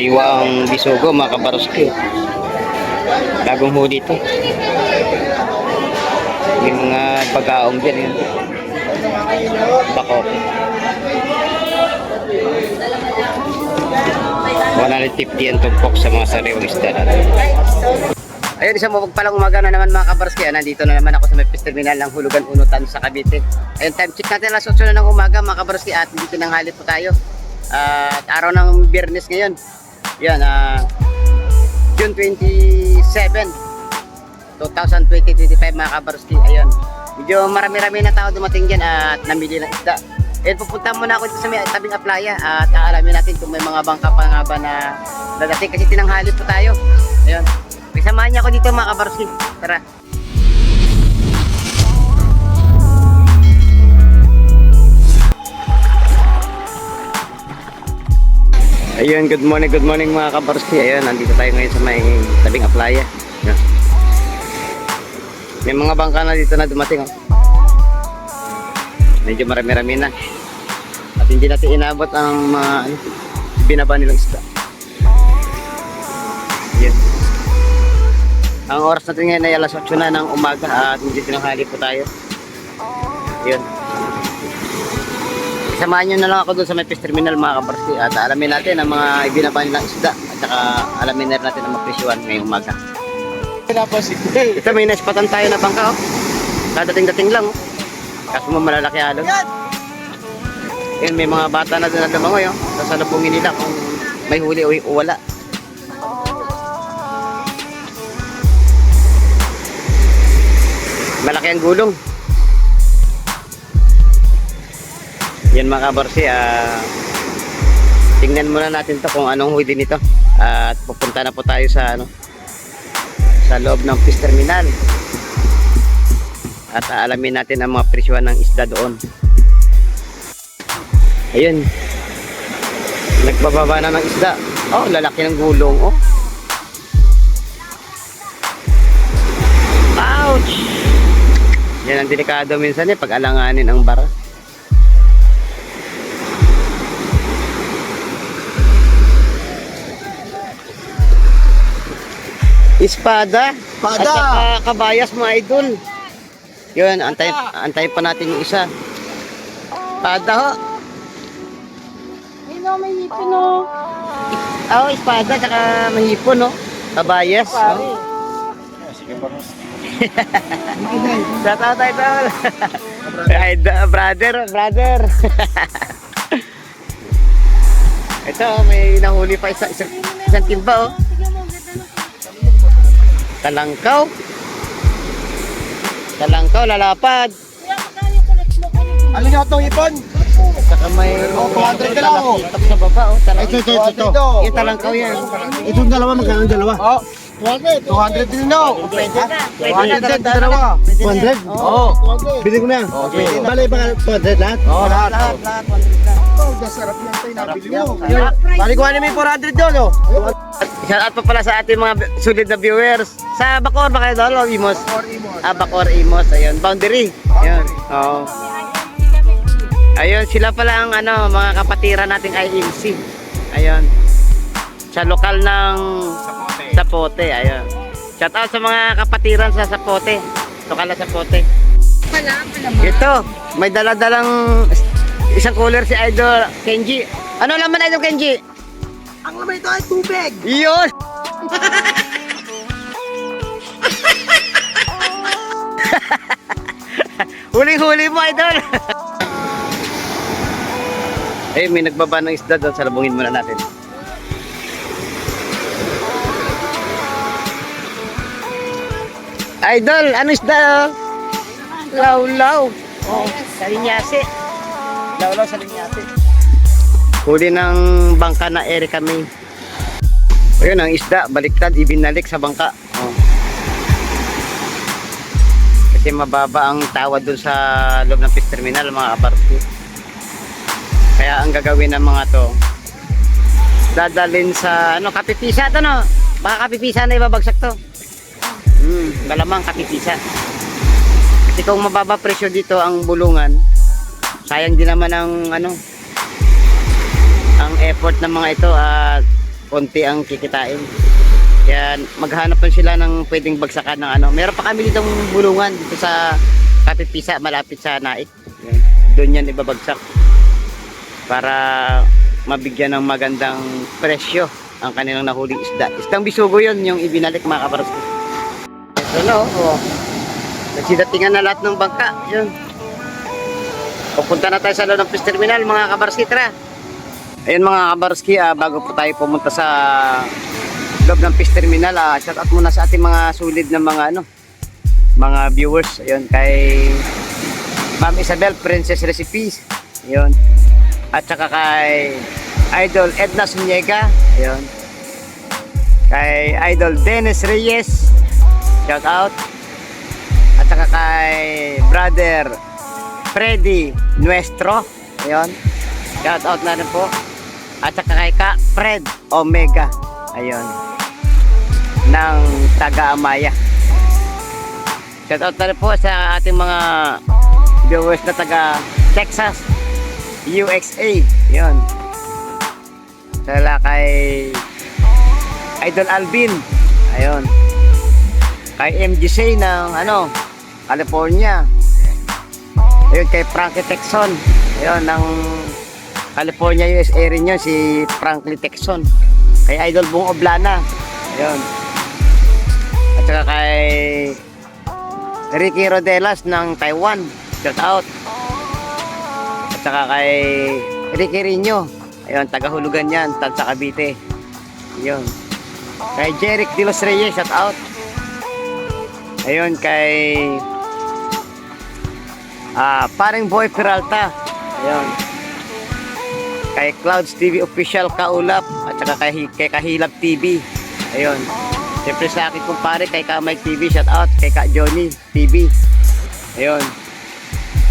Sariwang bisugo mga kabaroski. Bagong huli ito. May mga pagkaong dyan yun. Bako. 150 ang tumpok sa mga sariwang isda natin. Ayun, isang mapagpalang umaga na naman mga kabarski. Nandito na naman ako sa may fish terminal ng Hulugan Unutan sa Cavite. Ayun, time check natin alas 8 na ng umaga mga kabarski at dito tinanghali po tayo. At araw ng Biyernes ngayon. Yan, June 27, 2025 mga kabarski. Ayun, medyo marami-rami na tao dumating dyan at namili ng isda. Ayun, pupunta muna ako dito sa may tabing aplaya at aalamin natin kung may mga bangka pa nga ba na dadating kasi tinanghali po tayo. Ayun. Samahan niyo ako dito mga kabarski. Tara. Ayun, good morning mga kabarski. Ayun, nandito tayo ngayon sa may tabing aplaya. Ayun. May mga bangka na dito na dumating. Oh. Medyo marami-rami na. At hindi natin inabot ang mga binaba nilang isda. Ayun. Ang oras natin ngayon ay alas 8 na ng umaga at hindi tinanghali po tayo. Yun. Samahan nyo na lang ako doon sa may fish terminal mga kabarski at alamin natin ang mga ibinaba nilang isda at saka alamin na natin ang mapresyuhan ngayong umaga. Ito may naspatan tayo na bangka. Oh. Dadating-dating lang. Oh. Kaso mo malalaki halong. Yun, may mga bata na doon na lumangoy. Oh. Sasalubungin nila kung may huli o wala. Malaki ang gulong. Yan mga kabarsi, tingnan muna natin to kung anong huli nito. At pupunta na po tayo sa sa loob ng fish terminal. At aalamin natin ang mga presyuhan ng isda doon. Ayun. Nagbababa na ng isda. Oh, lalaki ng gulong. Oh. Ouch! Yan ang delikado minsan pag alanganin ang bara. Espada. At saka kabayas mga idol. Yun, antay pa natin yung isa. Espada ho. Ayun o, may hipon o. Oh, espada at saka may hipon no. Kabayas. Oh. Shout out idol. brother. Ito may nahuli pa isang timba oh. Talangkaw, lalapad. Ano nga itong ipon? Saka may 200 ka lang oh. Tapos sa baba oh. Ito. Yung talangkaw yan. Itong dalawa, magkano ang dalawa? Oh. 200 din no. Pwede na. 200 din dalawa. 200? Oo. Bili ko na. Okay. Bali ba 200 lahat? Oo, lahat. 100 lang. Oh, sarap lang tayo nabili mo. Bali ko na may 400 doon oh. Shout out pa pala sa ating mga sulit na viewers. Sa Bacoor ba kayo doon? Imos. Bacoor, Imos. Ayun, boundary. Ayun. Oo. Ayun, sila pala ang mga kapatiran nating IMC. Ayun. Sa lokal ng Sapote, ayun. Shout out sa mga kapatiran sa Sapote. Lokal na Sapote. Ito, may daladalang isang cooler si Idol Kenji. Ano laman Idol Kenji? Ang lamay ito ay tubig. Iyon! Huling-huli mo, Idol! Ay, may nagbaba ng isda doon. Salubungin muna natin. Idol, ano isda? Law-law. Oh, salinyasi. Law-law, salinyasi. Huli ng bangka na Erika May. Ayun, ang isda, baliktad, ibinalik sa bangka. Oh. Kasi mababa ang tawad dun sa loob ng fish terminal, mga kabarski. Kaya ang gagawin ng mga to, dadalhin sa, kapipisa to no? Baka kapipisa na ibabagsak to. Malamang kapipisa. Kasi kung mababa presyo dito ang bulungan, sayang din naman ang ang effort ng mga ito at konti ang kikitain. Kaya maghanap pa sila ng pwedeng bagsakan ng ano. Meron pa kami ditong bulungan dito sa Kapipisa, malapit sa Naik. Yan. Doon yan ibabagsak para mabigyan ng magandang presyo ang kanilang nahuling isda. Isdang bisugo yun yung ibinalik mga kabarski. Ito no, oh. Nagsidatingan na lahat ng bangka. Yun. Pupunta na tayo sa loob ng fish terminal mga kabarski, tara. Ayun mga kabarski, bago po tayo pumunta sa loob ng fish terminal, shout out muna sa ating mga solid na mga viewers. Ayun, kay Ma'am Isabel, Princess Recipes. Ayun. At saka kay Idol Edna Sunyega. Ayun. Kay Idol Dennis Reyes. Shout out. At saka kay Brother Freddy Nuestro. Ayun. Shout out na rin po. At saka kay Ka Fred Omega. Ayun. Ng taga Amaya. Shout out na rin po sa ating mga viewers na taga Texas, USA. Yun. Sala kay Idol Alvin. Ayun. Kay MGC ng California. Ayun, kay Frankie Texon. Ayun, ng California, USA rin yun, si Frankie Texon. Kay Idol Bong Oblana. Ayun. At saka kay Ricky Rodelas ng Taiwan. Shout out. At saka kay Ricky Rino. Ayun, tagahulugan yan, Tansa Cavite. Ayun. Kay Jeric De Los Reyes, shout out. Ayun, kay Paring Boy Peralta. Ayun. Kay Clouds TV Official Kaulap. At saka kay Kahilap TV. Ayun. Siyempre sa akin kumpare kay Kamay TV, shout out. Kay Ka Johnny TV. Ayun.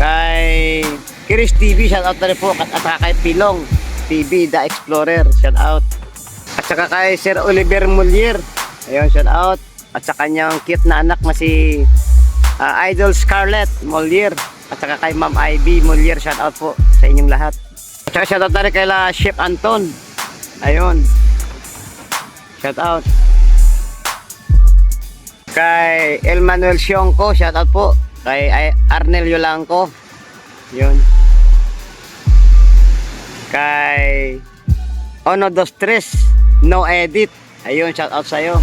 Kay Kiris TV, shout out na rin po. At saka kay Pilong TV, The Explorer, shout out. At saka kay Sir Oliver Mulier. Ayun, shout out. At sa kanyang cute na anak na si Idol Scarlett Mulier. At saka kay Ma'am Ivy Mulier, shout out po sa inyong lahat. At saka shout out na rin kay Chef Anton. Ayun. Shout out. Kay El Manuel Sionco, shout out po. Kay Arnel Yolanco. Yun. Kay Ono Dos Tres No Edit. Ayun, shout out sa'yo.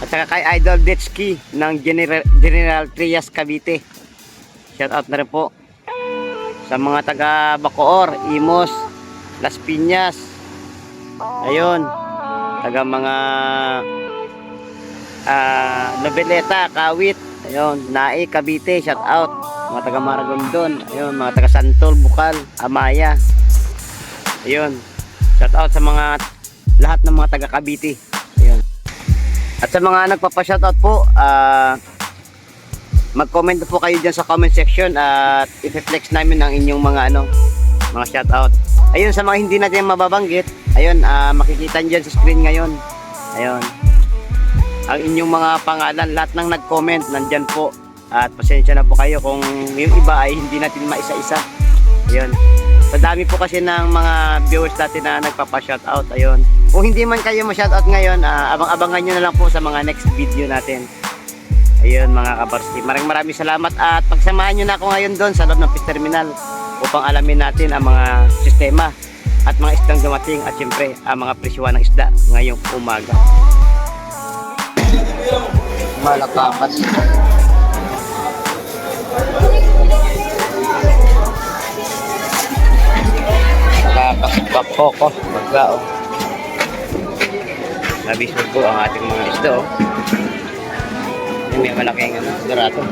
At saka kay Idol Detski ng General Trias Cavite. Shout out na rin po. Sa mga taga Bacoor, Imos, Las Piñas. Ayun. Taga mga Noveleta, Kawit. Ayun, Naik, Cavite, shout out. Mga taga Maragondon. Ayun, mga taga Santol, Bukal, Amaya. Ayun. Shout out sa mga lahat ng mga taga Cavite. Ayun. At sa mga nagpapa-shoutout po, mag-comment po kayo dyan sa comment section at i-flex namin ang inyong mga shoutout. Ayun, sa mga hindi natin mababanggit, ayun, makikita nyo dyan sa screen ngayon. Ayun. Ang inyong mga pangalan, lahat ng nag-comment, nandyan po. At pasensya na po kayo kung yung iba ay hindi natin maisa-isa. Ayun. Sa dami po kasi ng mga viewers natin na nagpapa-shoutout. Ayun. Kung hindi man kayo ma-shoutout ngayon, abang-abangan nyo na lang po sa mga next video natin. Ayun mga kabarski. Maraming salamat at pagsamahan nyo na ako ngayon doon sa loob ng fish terminal upang alamin natin ang mga sistema at mga isdang dumating at syempre ang mga presyuhan ng isda ngayong umaga. Malakapas. Nakakasipap ko maglao. Nabisog po ang ating mga isda oh. May malaking dorado.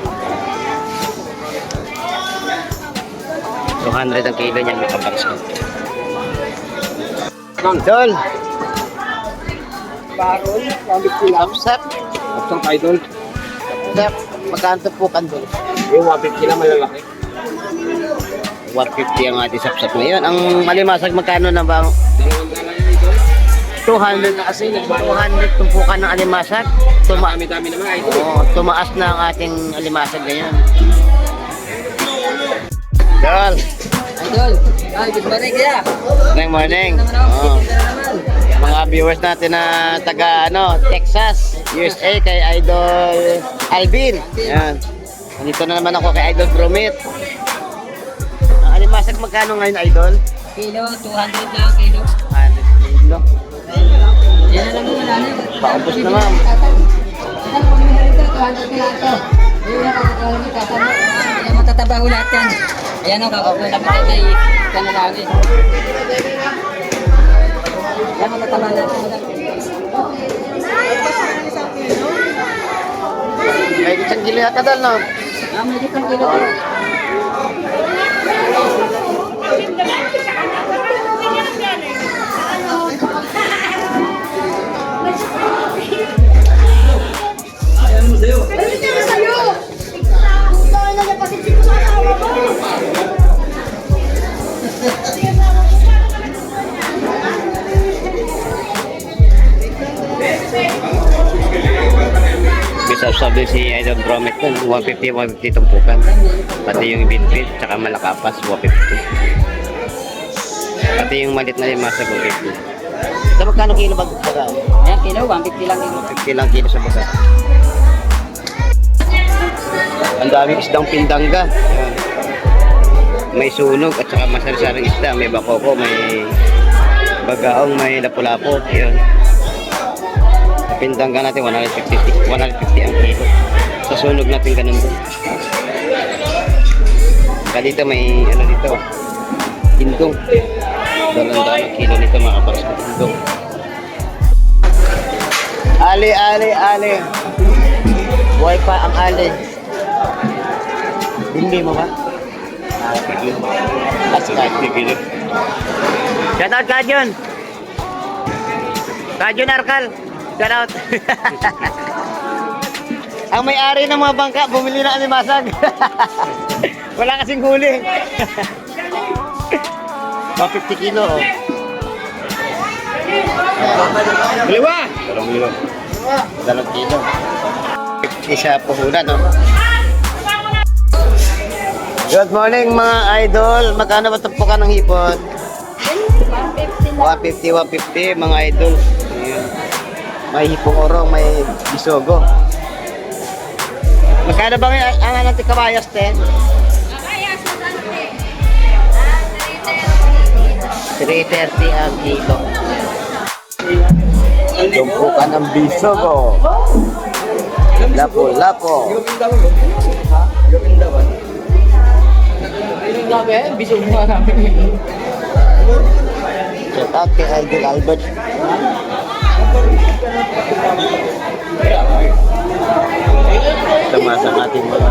200 ang kilo niyan mga kabarski. Dol. Barol, pambit ko lang. Sapsap. Sapsang idol. Sapsap. Magkano po kandol? Yung 150 lang malalaki. 150 ang ating sapsap ngayon. Ang malimasag magkano na ba? 200 na kasi. 200 tumpukan ng alimasag. Dami-dami naman idol. Oo, tumaas na ang ating alimasag ngayon. Dol. Idol, ay good morning kaya. Good morning. Oo. Mga viewers natin na taga Texas, USA kay Idol Alvin. Yan. Nandito na naman ako kay Idol Bromit. Ang alimasag magkano ngayon, Idol? Kilo, 200 lang kilo. 100 kilo. Yan na lang yung wala na. Paubos na, ma'am. Yan, kung may narito, 200 na ito. Yan, matataba ho lahat yan. Ayan o, kakakuha lang ito kay Kanalagi. Yan, matataba lahat yan. May isang kilo yata dal, no? May isang kilo. Sabi si Idol Bromit dun, 150 tumpukan. Pati yung bitbit, tsaka malakapas, 150. Pati yung malit na limasa, 150. Sa magkano kilo ba baga? Ayan, kilo, 150 lang kilo. 150 lang kilo sa baga. Ang daming isdang pindangga. Ayan. May sunog at saka masari-saring isda. May bakoko, may bagaong, may lapu-lapo. Ayan. Pindangga natin 150 ang kilo. Sa sunog natin ganun din. Kaya dito may dito. Hindong. Dalang kilo nito mga kaparas ko. Hindong. Ali. Buhay pa ang ali. Hindi mo ba? Sige. Sige. Shout out Kajon. Kajon Arkal. Shout out. Ang may-ari ng mga bangka, bumili ng alimasag. Wala kasing huli. 150 kilo. Oh. Dalawa! 2 kilo. 2 kilo. 50 sa puhunan, no? Good morning mga idol. Magkano ba tumpukan ng hipon? 150 mga idol. Ayan. May hipong orong, may bisogo. Magkano ba ang natin kabayas, te? Kabayas, magkano, te? 330 ang kilo. Tumpukan ng bisogo. Lapo. Shout out kay Idol Albert. Sama sa ating mga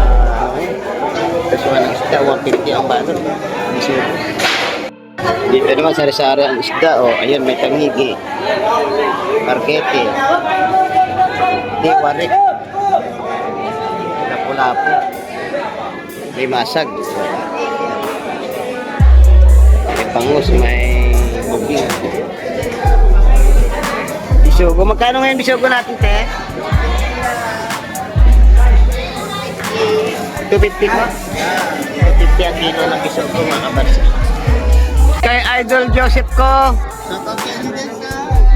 kasuhan ng isda, 150 ang bato. Dito naman sari-sari ang isda. Oh, ayun, may tangigi, markete, warik, lapu-lapu, may masag, may bangus, may buging. Bisogo, magkano ngayon bisogo natin, te? 250 ko? 250 ang kilo ng bisogo, mga kabarsa. Kay Idol Joseph ko,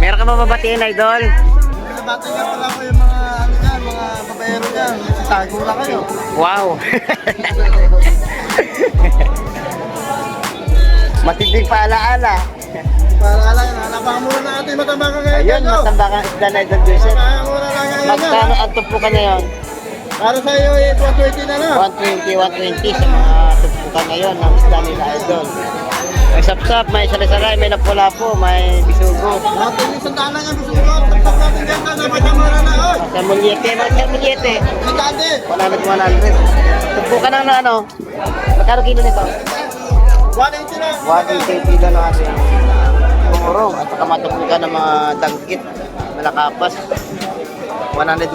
meron ka ba babatiin, Idol? Bata nga pala ko yung mga babayero niya. Tago na kayo. Wow! Matinding paalaala. Para lang, hanapakan muna natin matambakan ngayon. Ayun, matambakan isda na Idol Joseph. Hanapakan muna lang ngayon. Magkano ang tumpukan ngayon? Para sa iyo, 120 na lang. 120 sa mga tumpukan ngayon ng isda nila, Idol. May sapsap, may sari-saray, may lapu-lapu, may bisugo. Natin yung sandaan lang ang bisugot. Tapos natin dyan na, napatamura na. Oy! Sa mulyete, magkamulyete. Sandaan 100. Tumpukan ng ano? Magkano kilo nito? 180 na. 180 kilo na ating pumurong at saka matumpukan ng mga dagkit, malakapas. 100.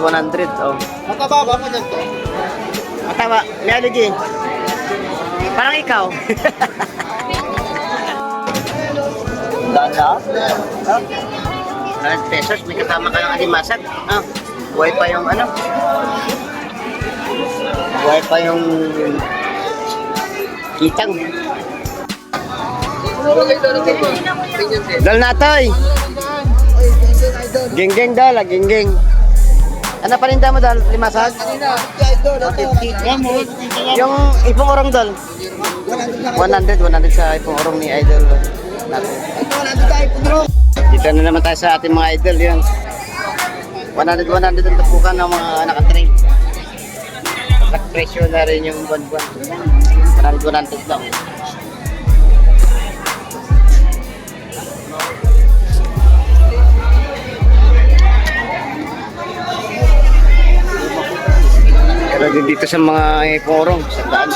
Oh. Mataba ba mo dyan to? Mataba, may allergy. Parang ikaw. Danda? 100 pesos, may kasama ka ng alimasag. Ah, buhay pa yung ano? Buhay pa yung kitang. Dal na toy. Gingging dol, gingging. Ano paninda mo dol? Limasag? Yung ipong orong dol? 100 sa ipong orong ni Idol natin. Dito na naman tayo sa ating mga idol yun. 100 ang tapukan ng mga nakatrain. Nag-presyo na rin yung buwan-buwan. 100 lang. Pero din dito sa mga iporong, sa daan.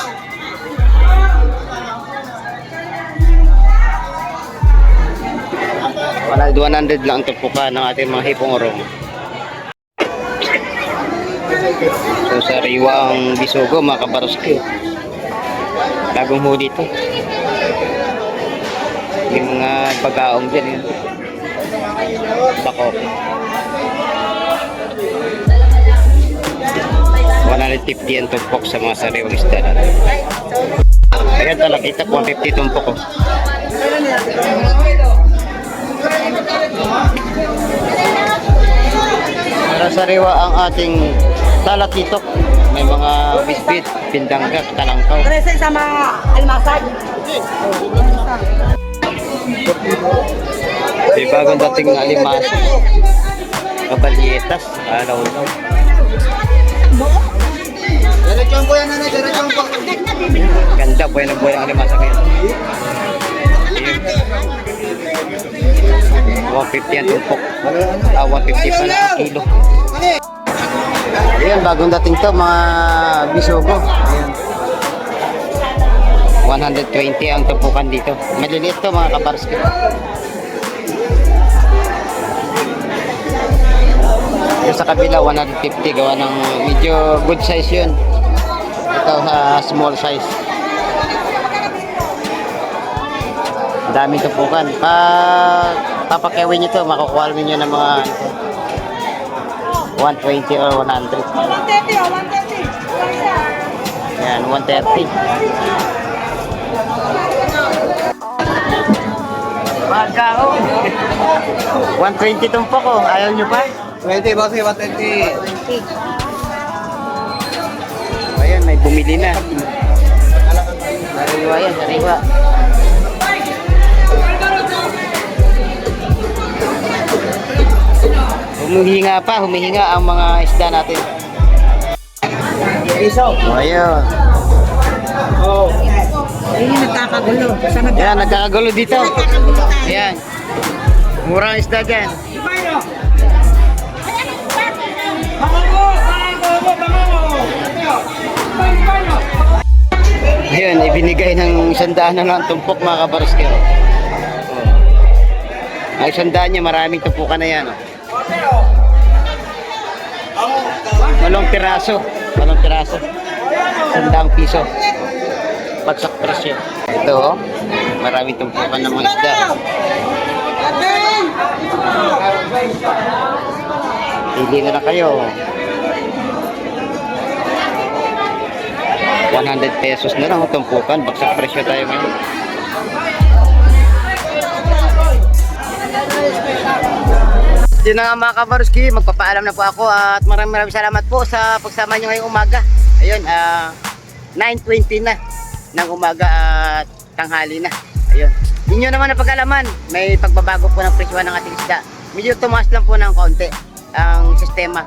Wala 100 lang ang tupukan ng ating mga hipong-orong. So sariwang bisugo mga kabaroski. Bagong huli ito. Yung mga pag-aong dyan yun. Bako. 150 ang tumpok sa mga sariwang isda natin. Ayan talaga kita 150 tumpok ko. Para sariwa ang ating talakitok. May mga bisbit, pindangga, talangkaw. Present sa mga almasag. May bagong dating na alimas. Kabalyetas, alaw-law. Diretsyon po yan, nanay. Diretsyon po. Ganda, buhay na buhay ang alimasa ngayon. 150 ang tumpok. 150 pala ang kilo. Ayan, bagong dating to, mga bisugo. Ayan. 120 ang tumpukan dito. Maliliit to mga kabarski. Yung sa kabila 150, gawa ng medyo good size yun. Ito sa small size. Daming tumpukan. Pag papakyawin nyo ito, makukuha nyo ng mga 120 or 100. 130 o, 130. Yan, 130. Magkao. 120 tumpok ko. Ayaw nyo pa? 20, bossy, 120. Ayan, may bumili na. Sariwa yan, sariwa. Humihinga ang mga isda natin. Ayun. Ayun, nagkakagulo. Yan, nagkakagulo dito. Ayan. Murang isda dyan. Ayun, ibinigay ng 100 na lang tumpok mga kabaroski. Ang 100 niya, maraming tumpukan na yan. Walong piraso. 100 piso. Bagsak presyo. Ito, maraming tumpukan ng mga isda. Pili na lang kayo. 100 pesos na lang tumpukan. Bagsak presyo tayo ngayon. Yun na nga mga kabaroski, magpapaalam na po ako at maraming salamat po sa pagsama nyo ngayong umaga. Ayun, 9:20 na ng umaga at tanghali na. Ayun. Inyo naman na pag-alaman, may pagbabago po ng presyo ng ating isda. Medyo tumaas lang po ng konti ang sistema.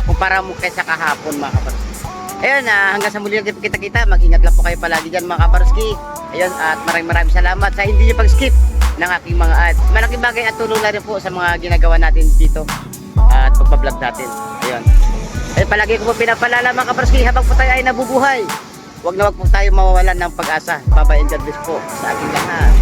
Kumpara mo kaysa kahapon mga kabaroski. Ayun, hanggang sa muli natin kita-kita, mag-ingat lang po kayo palagi dyan mga kabaroski. Ayun, at maraming salamat sa hindi nyo pag-skip ng aking mga ads. Malaking bagay at tulong na rin po sa mga ginagawa natin dito at pagpa-vlog natin. Ayun. Ay palagi ko po pinapalala mga kabaroski, habang po tayo ay nabubuhay, wag na wag po tayo mawawalan ng pag-asa. Bye-bye and God bless po sa aking lahat.